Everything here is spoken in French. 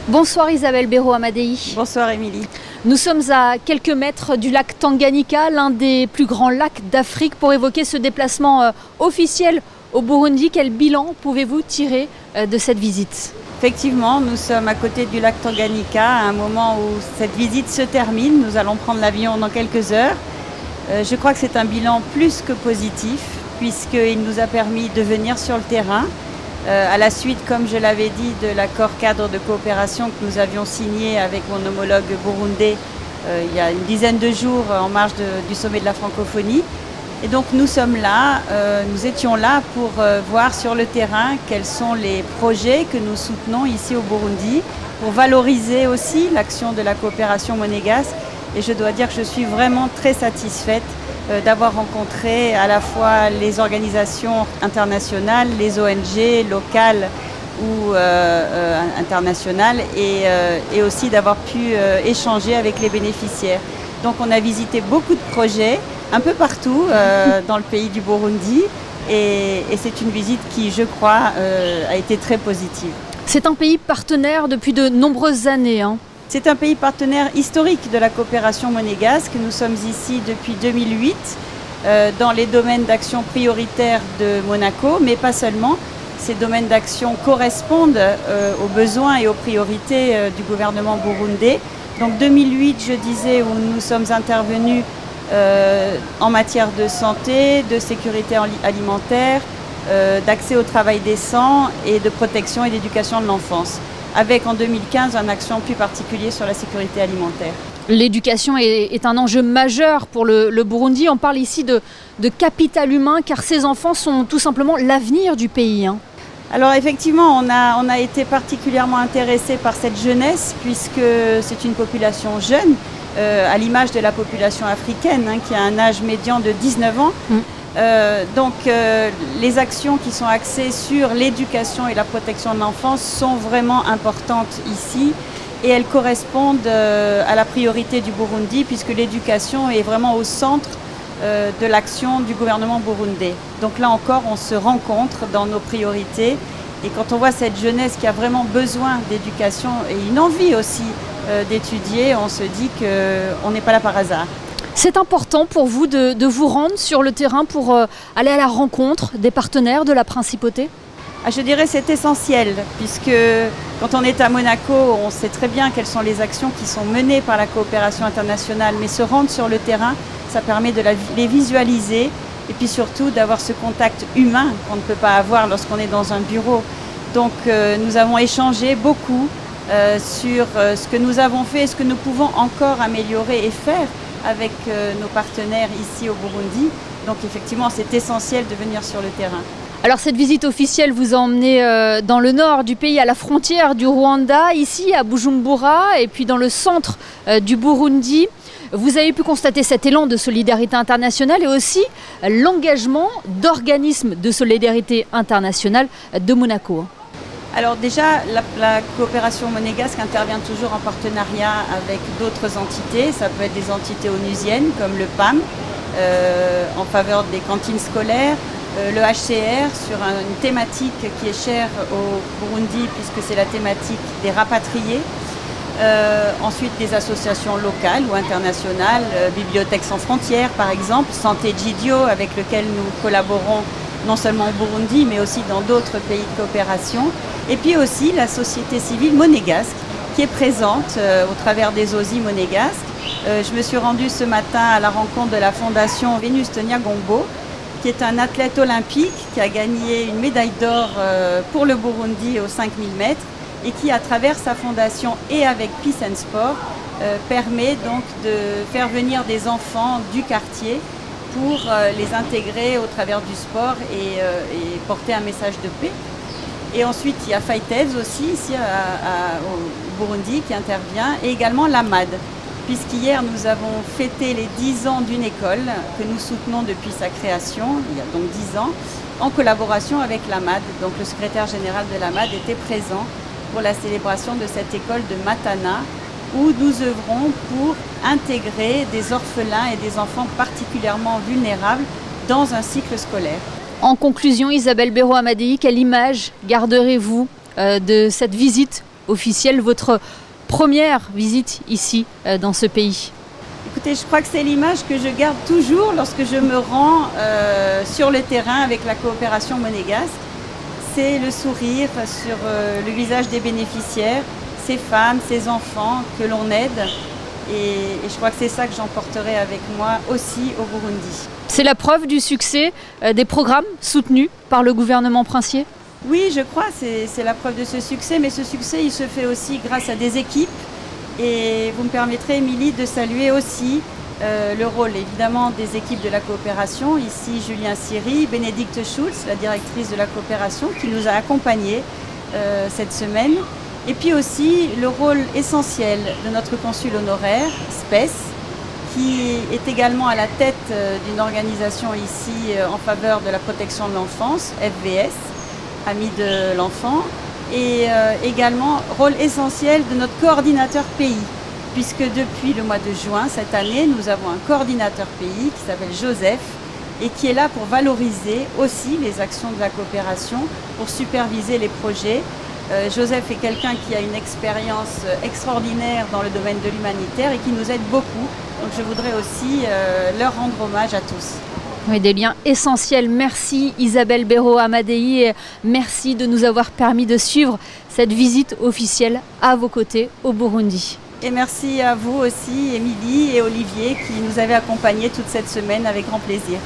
Bonsoir Isabelle Béraud-Amadei. Bonsoir Émilie. Nous sommes à quelques mètres du lac Tanganyika, l'un des plus grands lacs d'Afrique, pour évoquer ce déplacement officiel au Burundi. Quel bilan pouvez-vous tirer de cette visite? Effectivement, nous sommes à côté du lac Tanganyika, à un moment où cette visite se termine. Nous allons prendre l'avion dans quelques heures. Je crois que c'est un bilan plus que positif, puisqu'il nous a permis de venir sur le terrain. À la suite, comme je l'avais dit, de l'accord cadre de coopération que nous avions signé avec mon homologue burundais il y a une dizaine de jours en marge du sommet de la francophonie. Et donc nous sommes là, nous étions là pour voir sur le terrain quels sont les projets que nous soutenons ici au Burundi, pour valoriser aussi l'action de la coopération monégasque. Et je dois dire que je suis vraiment très satisfaite d'avoir rencontré à la fois les organisations internationales, les ONG locales ou internationales et aussi d'avoir pu échanger avec les bénéficiaires. Donc on a visité beaucoup de projets un peu partout dans le pays du Burundi et c'est une visite qui, je crois, a été très positive. C'est un pays partenaire depuis de nombreuses années, hein. C'est un pays partenaire historique de la coopération monégasque. Nous sommes ici depuis 2008 dans les domaines d'action prioritaires de Monaco, mais pas seulement. Ces domaines d'action correspondent aux besoins et aux priorités du gouvernement burundais. Donc 2008, je disais, où nous sommes intervenus en matière de santé, de sécurité alimentaire, d'accès au travail décent et de protection et d'éducation de l'enfance, avec en 2015 un accent plus particulier sur la sécurité alimentaire. L'éducation est un enjeu majeur pour le Burundi. On parle ici de capital humain, car ces enfants sont tout simplement l'avenir du pays, hein. Alors effectivement, on a été particulièrement intéressé par cette jeunesse, puisque c'est une population jeune, à l'image de la population africaine, hein, qui a un âge médian de 19 ans. Donc les actions qui sont axées sur l'éducation et la protection de l'enfance sont vraiment importantes ici et elles correspondent à la priorité du Burundi, puisque l'éducation est vraiment au centre de l'action du gouvernement burundais. Donc là encore, on se rencontre dans nos priorités et quand on voit cette jeunesse qui a vraiment besoin d'éducation et une envie aussi d'étudier, on se dit qu'on n'est pas là par hasard. C'est important pour vous de vous rendre sur le terrain pour aller à la rencontre des partenaires de la principauté? Je dirais que c'est essentiel, puisque quand on est à Monaco, on sait très bien quelles sont les actions qui sont menées par la coopération internationale, mais se rendre sur le terrain, ça permet de les visualiser et puis surtout d'avoir ce contact humain qu'on ne peut pas avoir lorsqu'on est dans un bureau. Donc nous avons échangé beaucoup sur ce que nous avons fait et ce que nous pouvons encore améliorer et faire avec nos partenaires ici au Burundi. Donc effectivement, c'est essentiel de venir sur le terrain. Alors cette visite officielle vous a emmené dans le nord du pays, à la frontière du Rwanda, ici à Bujumbura, et puis dans le centre du Burundi. Vous avez pu constater cet élan de solidarité internationale et aussi l'engagement d'organismes de solidarité internationale de Monaco. Alors déjà, la coopération monégasque intervient toujours en partenariat avec d'autres entités. Ça peut être des entités onusiennes comme le PAM en faveur des cantines scolaires, le HCR sur une thématique qui est chère au Burundi puisque c'est la thématique des rapatriés. Ensuite des associations locales ou internationales, Bibliothèques sans frontières par exemple, Santé Djidio avec lequel nous collaborons non seulement au Burundi mais aussi dans d'autres pays de coopération. Et puis aussi la société civile monégasque qui est présente au travers des OSI monégasques. Je me suis rendue ce matin à la rencontre de la fondation Vénuste Nyagombo, qui est un athlète olympique qui a gagné une médaille d'or pour le Burundi aux 5000 mètres et qui, à travers sa fondation et avec Peace and Sport, permet donc de faire venir des enfants du quartier pour les intégrer au travers du sport et porter un message de paix. Et ensuite, il y a Fighteds aussi, ici au Burundi, qui intervient, et également l'AMAD, puisqu'hier, nous avons fêté les 10 ans d'une école que nous soutenons depuis sa création, il y a donc 10 ans, en collaboration avec l'AMAD. Donc le secrétaire général de l'AMAD était présent pour la célébration de cette école de Matana, où nous œuvrons pour intégrer des orphelins et des enfants particulièrement vulnérables dans un cycle scolaire. En conclusion, Isabelle Béraud-Amadei, quelle image garderez-vous de cette visite officielle, votre première visite ici dans ce pays? Écoutez, je crois que c'est l'image que je garde toujours lorsque je me rends sur le terrain avec la coopération monégasque. C'est le sourire sur le visage des bénéficiaires, ces femmes, ces enfants que l'on aide. Et je crois que c'est ça que j'emporterai avec moi aussi au Burundi. C'est la preuve du succès des programmes soutenus par le gouvernement princier? Oui, je crois, c'est la preuve de ce succès, mais ce succès il se fait aussi grâce à des équipes. Et vous me permettrez, Émilie, de saluer aussi le rôle évidemment des équipes de la coopération. Ici, Julien Siri, Bénédicte Schulz, la directrice de la coopération, qui nous a accompagnés cette semaine. Et puis aussi le rôle essentiel de notre consul honoraire, SPES, qui est également à la tête d'une organisation ici en faveur de la protection de l'enfance, FVS, Amis de l'enfant. Et également rôle essentiel de notre coordinateur pays, puisque depuis le mois de juin cette année, nous avons un coordinateur pays qui s'appelle Joseph et qui est là pour valoriser aussi les actions de la coopération, pour superviser les projets. Joseph est quelqu'un qui a une expérience extraordinaire dans le domaine de l'humanitaire et qui nous aide beaucoup. Donc je voudrais aussi leur rendre hommage à tous. Oui, des liens essentiels. Merci Isabelle Béraud-Amadei et merci de nous avoir permis de suivre cette visite officielle à vos côtés au Burundi. Et merci à vous aussi, Émilie et Olivier, qui nous avaient accompagnés toute cette semaine avec grand plaisir.